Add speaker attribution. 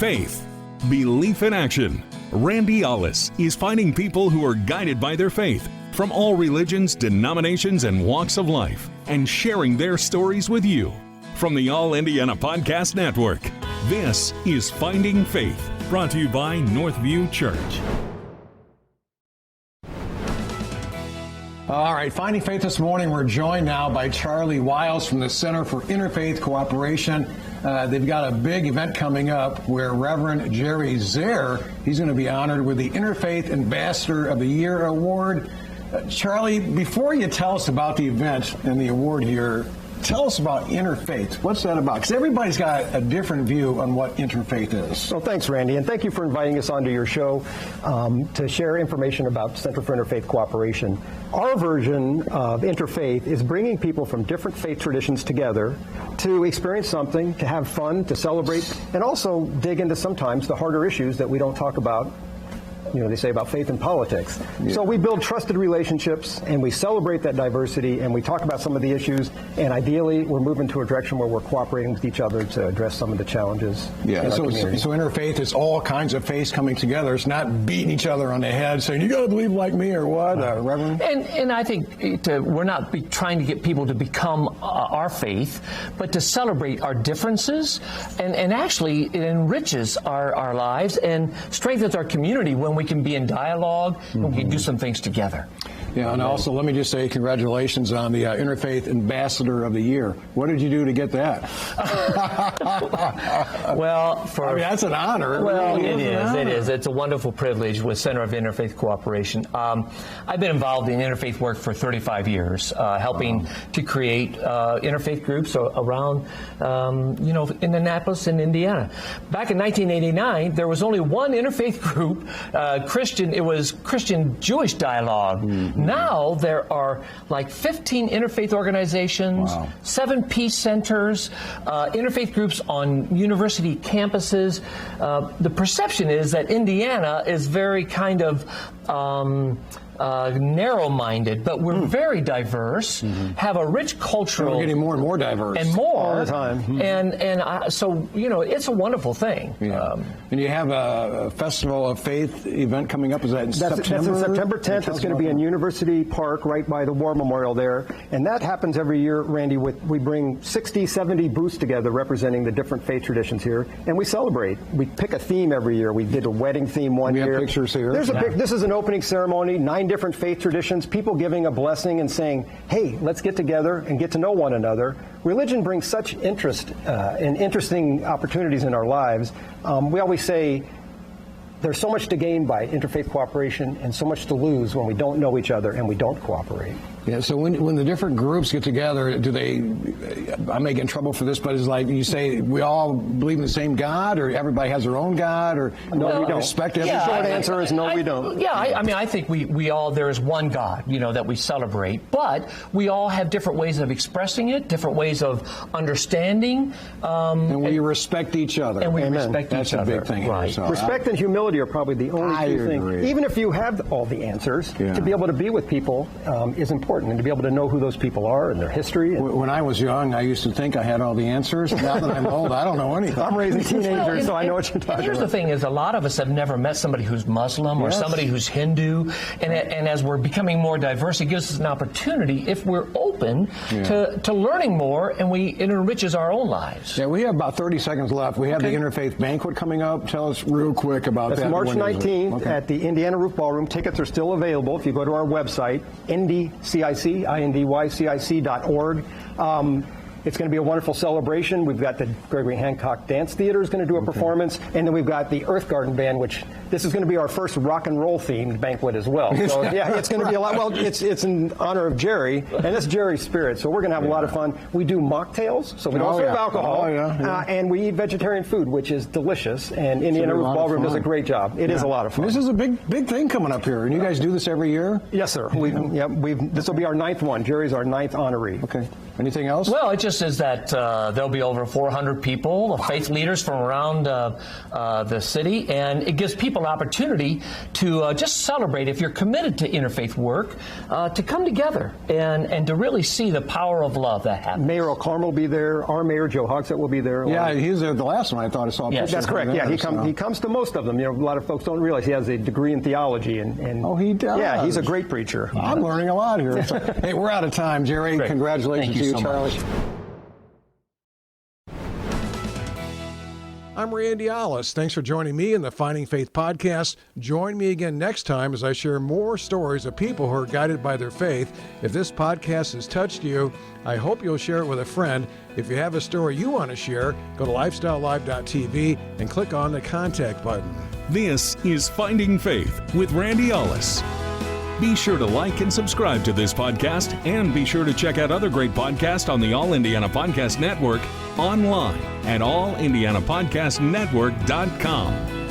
Speaker 1: Faith, Belief in Action. Randy Ollis is finding people who are guided by their faith from all religions, denominations, and walks of life, and sharing their stories with you. From the All Indiana Podcast Network, this is Finding Faith, brought to you by Northview Church.
Speaker 2: All right, Finding Faith this morning, we're joined now by Charlie Wiles from the Center for Interfaith Cooperation. They've got a big event coming up where Reverend Jerry Zehr, he's going to be honored with the Interfaith Ambassador of the Year Award. Charlie, before you tell us about the event and the award here, tell us about interfaith. What's that about? Because everybody's got a different view on what interfaith is.
Speaker 3: Well, thanks, Randy, and thank you for inviting us onto your show to share information about Center for Interfaith Cooperation. Our version of interfaith is bringing people from different faith traditions together to experience something, to have fun, to celebrate, and also dig into sometimes the harder issues that we don't talk about. You know, they say about faith and politics. Yeah. So we build trusted relationships, and we celebrate that diversity, and we talk about some of the issues, and ideally we're moving to a direction where we're cooperating with each other to address some of the challenges.
Speaker 2: Yeah, so interfaith is all kinds of faiths coming together. It's not beating each other on the head saying, you got to believe like me or what, Reverend?
Speaker 4: And I think we're not trying to get people to become our faith, but to celebrate our differences, and actually it enriches our lives and strengthens our community when we can be in dialogue and we can do some things together.
Speaker 2: Yeah, and also let me just say congratulations on the Interfaith Ambassador of the Year. What did you do to get that?
Speaker 4: Well,
Speaker 2: I mean, that's an honor.
Speaker 4: Well, it is. It's a wonderful privilege with Center of Interfaith Cooperation. I've been involved in interfaith work for 35 years, helping to create interfaith groups around, in Annapolis and Indiana. Back in 1989, there was only one interfaith group, Christian. It was Christian-Jewish Dialogue. Mm-hmm. Now there are like 15 interfaith organizations, 7 peace centers, interfaith groups on university campuses. The perception is that Indiana is very kind of narrow-minded, but we're very diverse, have a rich cultural...
Speaker 2: We're getting more and more diverse.
Speaker 4: And more.
Speaker 2: All the time.
Speaker 4: So, it's a wonderful thing.
Speaker 2: Yeah. And you have a Festival of Faith event coming up. Is that in September?
Speaker 3: That's in September 10th. It's going to be in University Park right by the War Memorial there. And that happens every year, Randy. We bring 60, 70 booths together representing the different faith traditions here, and we celebrate. We pick a theme every year. We did a wedding theme one year.
Speaker 2: We have pictures here.
Speaker 3: This is an opening ceremony, 9 different faith traditions, people giving a blessing and saying, hey, let's get together and get to know one another. Religion brings such interest and interesting opportunities in our lives. We always say there's so much to gain by interfaith cooperation and so much to lose when we don't know each other and we don't cooperate.
Speaker 2: Yeah, so when the different groups get together, do they, I may get in trouble for this, but it's like you say we all believe in the same God, or everybody has their own God, or
Speaker 3: no, we don't.
Speaker 2: Respect it?
Speaker 3: The short answer is no, we don't.
Speaker 4: Yeah, I think we all, there is one God, that we celebrate, but we all have different ways of expressing it, different ways of understanding.
Speaker 2: And we respect each other.
Speaker 4: And we
Speaker 3: Amen.
Speaker 4: respect
Speaker 2: That's
Speaker 4: each other.
Speaker 2: a big thing.
Speaker 4: Right.
Speaker 2: So
Speaker 3: respect and humility are probably the only two things. Even if you have all the answers, to be able to be with people is important. And to be able to know who those people are and their history.
Speaker 2: When I was young, I used to think I had all the answers. Now that I'm old, I don't know anything.
Speaker 3: I'm raising teenagers, so I know what you're talking about.
Speaker 4: Here's the thing is, a lot of us have never met somebody who's Muslim or somebody who's Hindu. And as we're becoming more diverse, it gives us an opportunity, if we're open, to learning more, and it enriches our own lives.
Speaker 2: Yeah, we have about 30 seconds left. We have the Interfaith Banquet coming up. Tell us real quick about that.
Speaker 3: That's March 19th at the Indiana Roof Ballroom. Tickets are still available if you go to our website, indycic.org. It's going to be a wonderful celebration. We've got the Gregory Hancock Dance Theater is going to do a performance, and then we've got the Earth Garden Band, which this is going to be our first rock and roll themed banquet as well. So yeah, it's going to be a lot. Well, it's in honor of Jerry, and it's Jerry's spirit. So we're going to have a lot of fun. We do mocktails, so we don't serve alcohol, and we eat vegetarian food, which is delicious. And Indiana Roof Ballroom does a great job. It is a lot of fun.
Speaker 2: This is a big thing coming up here, and you guys do this every year?
Speaker 3: Yes, sir. This will be our 9th one. Jerry's our 9th honoree.
Speaker 2: Okay. Anything else?
Speaker 4: Well, it just is that there'll be over 400 people, faith leaders from around the city, and it gives people an opportunity to just celebrate, if you're committed to interfaith work, to come together and to really see the power of love that happens.
Speaker 3: Mayor O'Carmel will be there. Our mayor, Joe Hogsett, will be there.
Speaker 2: Yeah, he's there the last one. I thought I saw a picture.
Speaker 3: That's correct. Yeah, he comes to most of them. You know, a lot of folks don't realize he has a degree in theology. And
Speaker 2: oh, he does?
Speaker 3: Yeah, he's a great preacher.
Speaker 2: I'm learning a lot here. So, hey, we're out of time, Jerry.
Speaker 4: Great.
Speaker 2: Congratulations to you,
Speaker 4: so
Speaker 2: Charlie.
Speaker 4: much.
Speaker 5: I'm Randy Ollis. Thanks for joining me in the Finding Faith podcast. Join me again next time as I share more stories of people who are guided by their faith. If this podcast has touched you, I hope you'll share it with a friend. If you have a story you want to share, go to lifestylelive.tv and click on the contact button.
Speaker 1: This is Finding Faith with Randy Ollis. Be sure to like and subscribe to this podcast, and be sure to check out other great podcasts on the All Indiana Podcast Network online at allindianapodcastnetwork.com.